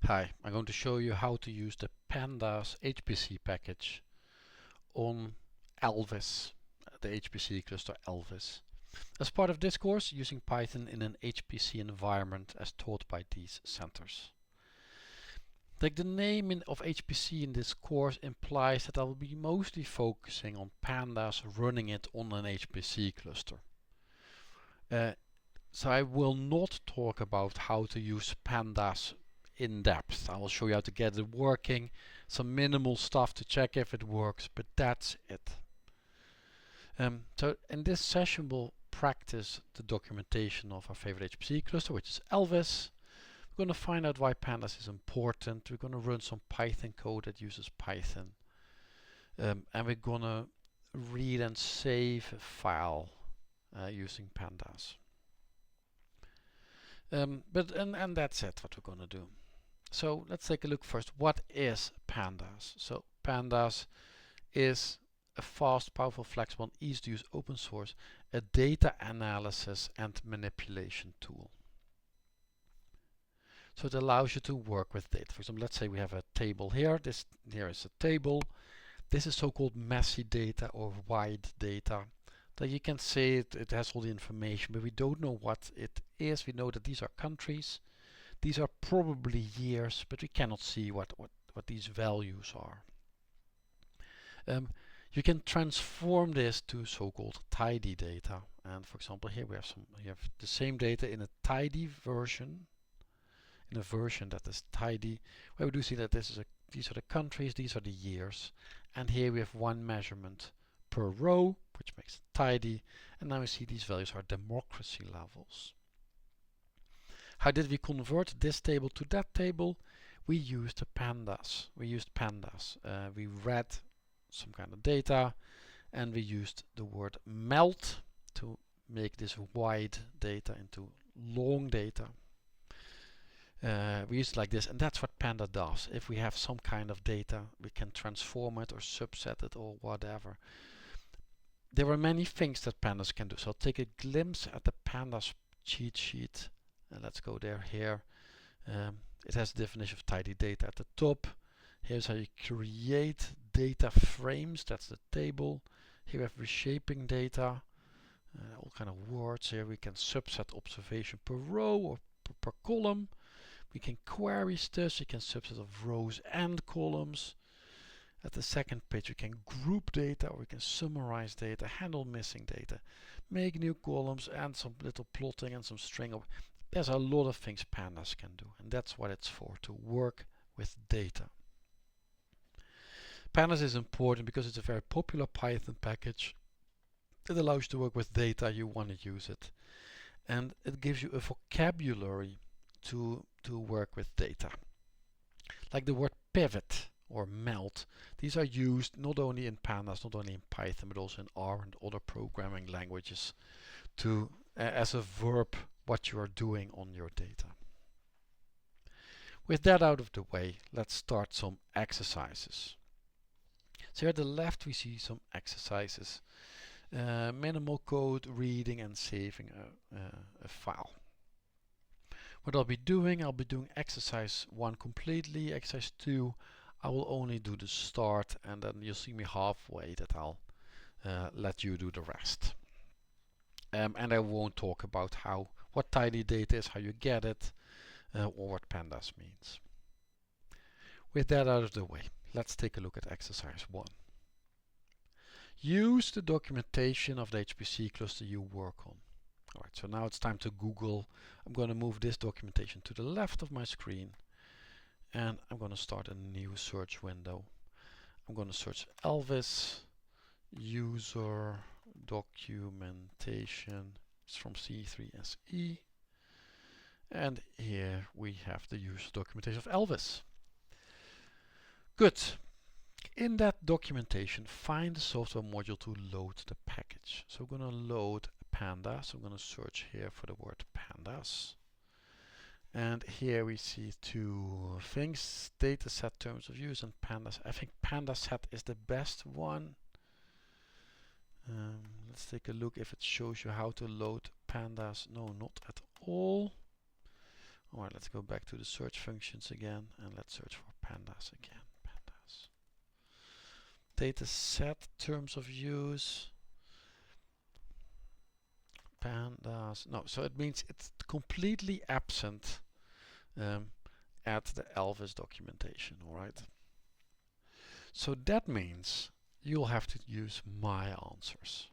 Hi, I'm going to show you how to use the Pandas HPC package on alvis, the HPC cluster alvis. As part of this course, using Python in an HPC environment as taught by these centers. Like the name of HPC in this course implies that I will be mostly focusing on Pandas running it on an HPC cluster. So I will not talk about how to use Pandas in depth. I will show you how to get it working, some minimal stuff to check if it works, but that's it. So in this session we'll practice the documentation of our favorite HPC cluster, which is alvis. We're going to find out why Pandas is important. We're going to run some Python code that uses Python. And we're going to read and save a file using Pandas. And that's it, what we're going to do. So let's take a look first. What is Pandas? So Pandas is a fast, powerful, flexible, and easy to use open source, a data analysis and manipulation tool. So it allows you to work with data. For example, let's say we have a table here. Here is a table. This is so-called messy data or wide data. That you can say it has all the information, but we don't know what it is. We know that these are countries. These are probably years, but we cannot see what these values are. You can transform this to so-called tidy data. And for example, here we have the same data in a tidy version, in a version that is tidy, where we do see that these are the countries, these are the years, and here we have one measurement per row, which makes it tidy, and now we see these values are democracy levels. How did we convert this table to that table? We used the Pandas. We read some kind of data, and we used the word melt to make this wide data into long data. We use it like this, and that's what Panda does. If we have some kind of data, we can transform it or subset it or whatever. There are many things that Pandas can do. So I'll take a glimpse at the Pandas cheat sheet. And let's go here. It has the definition of tidy data at the top. Here's how you create data frames. That's the table. Here we have reshaping data. All kind of words here. We can subset observation per row or per column. We can query stuff. You can subset of rows and columns. At the second page, we can group data, or we can summarize data, handle missing data, make new columns, and some little plotting and some string. There's a lot of things Pandas can do, and that's what it's for, to work with data. Pandas is important because it's a very popular Python package. It allows you to work with data. You want to use it, and it gives you a vocabulary to work with data, like the word pivot or melt. These are used not only in Pandas, not only in Python, but also in R and other programming languages to as a verb what you are doing on your data. With that out of the way, let's start some exercises. So here at the left we see some exercises. Minimal code, reading and saving a file. What I'll be doing exercise 1 completely. Exercise 2, I will only do the start, and then you'll see me halfway that I'll let you do the rest. And I won't talk about what tidy data is, how you get it, or what Pandas means. With that out of the way, let's take a look at exercise 1. Use the documentation of the HPC cluster you work on. Alright, so now it's time to Google. I'm going to move this documentation to the left of my screen, and I'm going to start a new search window. I'm going to search alvis user documentation. It's from C3SE, and here we have the user documentation of alvis. Good. In that documentation, find the software module to load the package. So we're going to load Pandas. I'm going to search here for the word Pandas. And here we see two things, dataset terms of use and Pandas. I think Pandaset is the best one. Let's take a look if it shows you how to load Pandas. No, not at all. Alright, let's go back to the search functions again and let's search for pandas again. Pandas. Data set, terms of use. Pandas. No, so it means it's completely absent at the alvis documentation. Alright. So that means you'll have to use my answers.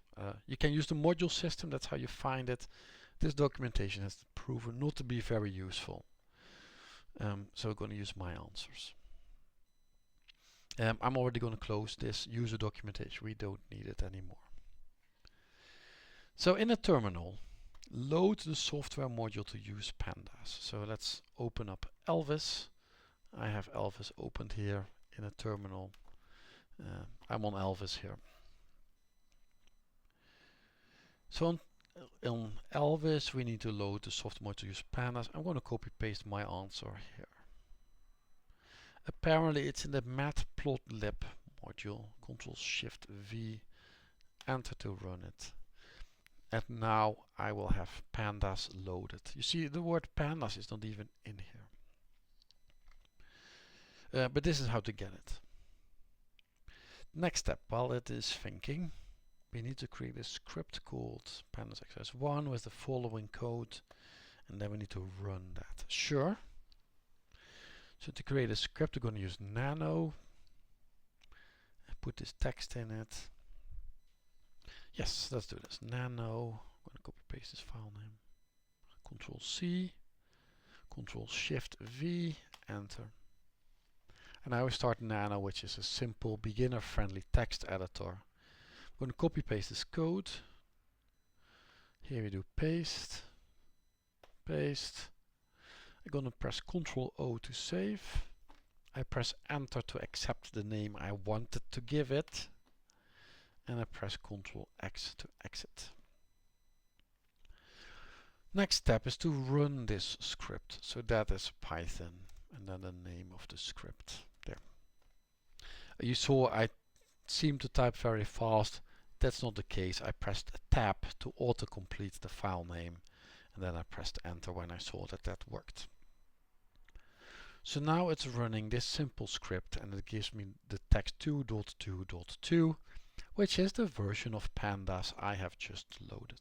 You can use the module system, that's how you find it. This documentation has proven not to be very useful. So we're going to use my answers. I'm already going to close this user documentation. We don't need it anymore. So in a terminal, load the software module to use pandas. So let's open up alvis. I have alvis opened here in a terminal. I'm on alvis here. So on alvis we need to load the software module to use pandas. I'm going to copy paste my answer here. Apparently it's in the matplotlib module. Ctrl+Shift+V, enter to run it. And now I will have pandas loaded. You see the word pandas is not even in here. But this is how to get it. Next step, while it is thinking, we need to create a script called pandas XS1 with the following code, and then we need to run that. Sure. So to create a script, we're going to use nano and put this text in it. Yes, let's do this. Nano. I'm going to copy paste this file name. Ctrl+C, Ctrl+Shift+V, enter. And now we start Nano, which is a simple beginner-friendly text editor. I'm going to copy paste this code. Here we do paste, paste. I'm going to press Ctrl+O to save. I press enter to accept the name I wanted to give it. And I press Ctrl+X to exit. Next step is to run this script. So that is Python and then the name of the script. There. You saw I seem to type very fast. That's not the case. I pressed a tab to autocomplete the file name and then I pressed enter when I saw that that worked. So now it's running this simple script and it gives me the text 2.2.2, which is the version of pandas I have just loaded.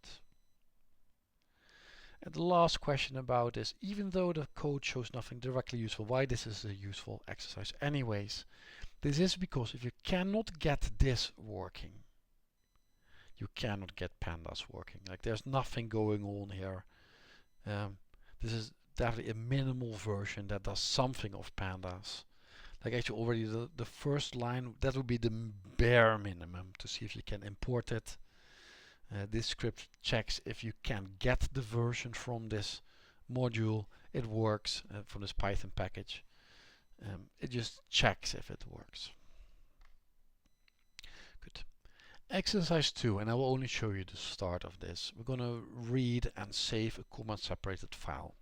And the last question about this, even though the code shows nothing directly useful, why this is a useful exercise anyways? This is because if you cannot get this working, you cannot get pandas working. Like there's nothing going on here. This is definitely a minimal version that does something of pandas. Like actually already the first line, that would be the bare minimum to see if you can import it. This script checks if you can get the version from this module. It works from this Python package. It just checks if it works. Good. Exercise 2, and I will only show you the start of this. We're going to read and save a comma separated file.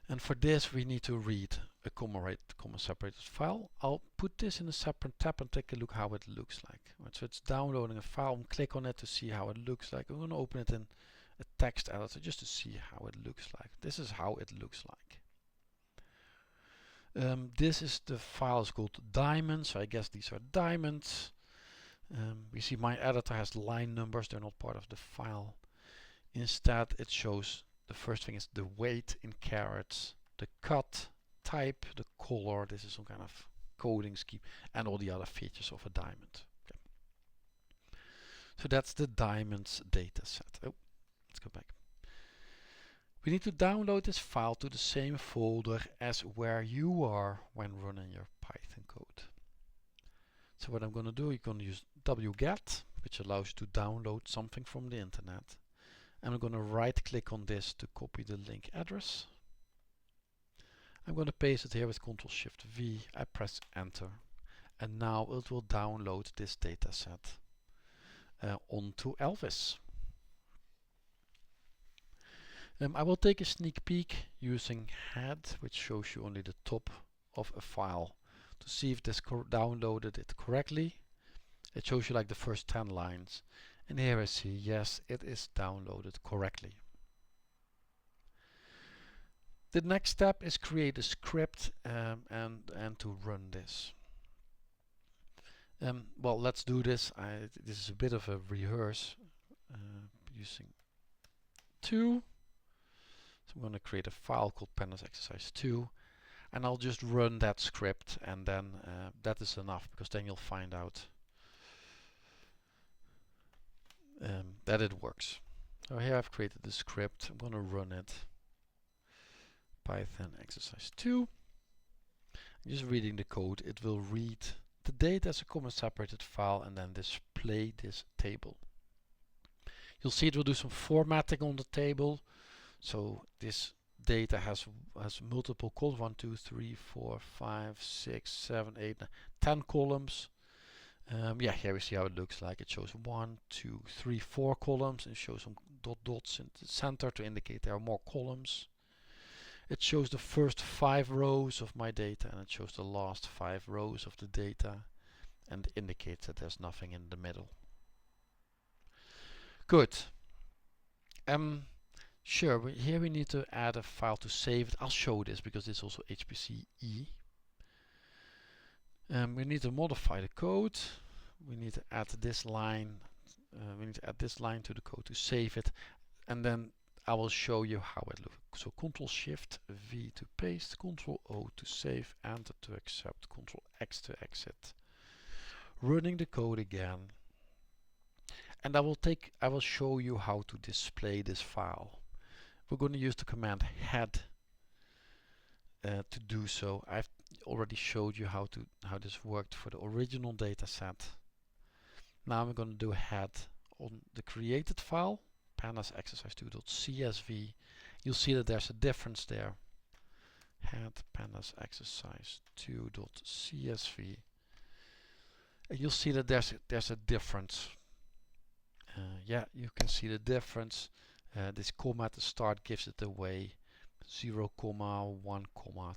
And for this we need to read a comma separated file. I'll put this in a separate tab and take a look how it looks like. Right, so it's downloading a file, and click on it to see how it looks like. I'm going to open it in a text editor just to see how it looks like. This is how it looks like. This is the file is called diamonds, so I guess these are diamonds. We see my editor has line numbers, they're not part of the file. Instead it shows the first thing is the weight in carats, the cut, type, the color, this is some kind of coding scheme, and all the other features of a diamond. Okay. So that's the diamonds data set. Oh, let's go back. We need to download this file to the same folder as where you are when running your Python code. So what I'm going to do, you're going to use wget, which allows you to download something from the internet. I'm going to right click on this to copy the link address. I'm going to paste it here with Ctrl+Shift+V. I press enter and now it will download this data set onto alvis. I will take a sneak peek using head, which shows you only the top of a file, to see if this downloaded it correctly. It shows you like the first 10 lines. And here I see, yes, it is downloaded correctly. The next step is create a script and to run this. Well, let's do this. This is a bit of a rehearse using 2. So I'm going to create a file called Pandas exercise 2, and I'll just run that script, and then that is enough, because then you'll find out that it works. So here I've created the script. I'm going to run it. Python exercise 2. I'm just reading the code. It will read the data as a comma separated file and then display this table. You'll see it will do some formatting on the table. So this data has multiple columns, 1, 2, 3, 4, 5, 6, 7, 8, 10 columns. Yeah, here we see how it looks like. It shows 1, 2, 3, 4 columns, and shows some dots in the center to indicate there are more columns. It shows the first 5 rows of my data, and it shows the last 5 rows of the data, and indicates that there's nothing in the middle. Good. Sure, here we need to add a file to save it. I'll show this because it's also HPC2N. We need to modify the code. We need to add this line. We need to add this line to the code to save it, and then I will show you how it looks. So Ctrl+Shift+V to paste, Ctrl+O to save, Enter to accept, Ctrl+X to exit. Running the code again, and I will show you how to display this file. We're going to use the command head to do so. I've already showed you how this worked for the original data set. Now I'm going to do head on the created file, pandas exercise2.csv. You'll see that there's a difference there. Head pandas exercise2.csv. And you'll see that there's a difference. Yeah, you can see the difference. This comma at the start gives it away. 0, 1,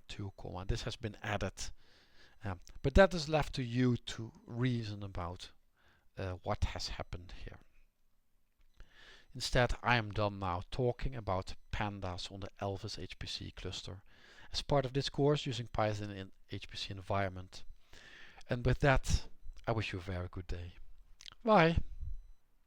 2, this has been added. But that is left to you to reason about what has happened here. Instead, I am done now talking about pandas on the alvis HPC cluster as part of this course using Python in HPC environment. And with that, I wish you a very good day. Bye.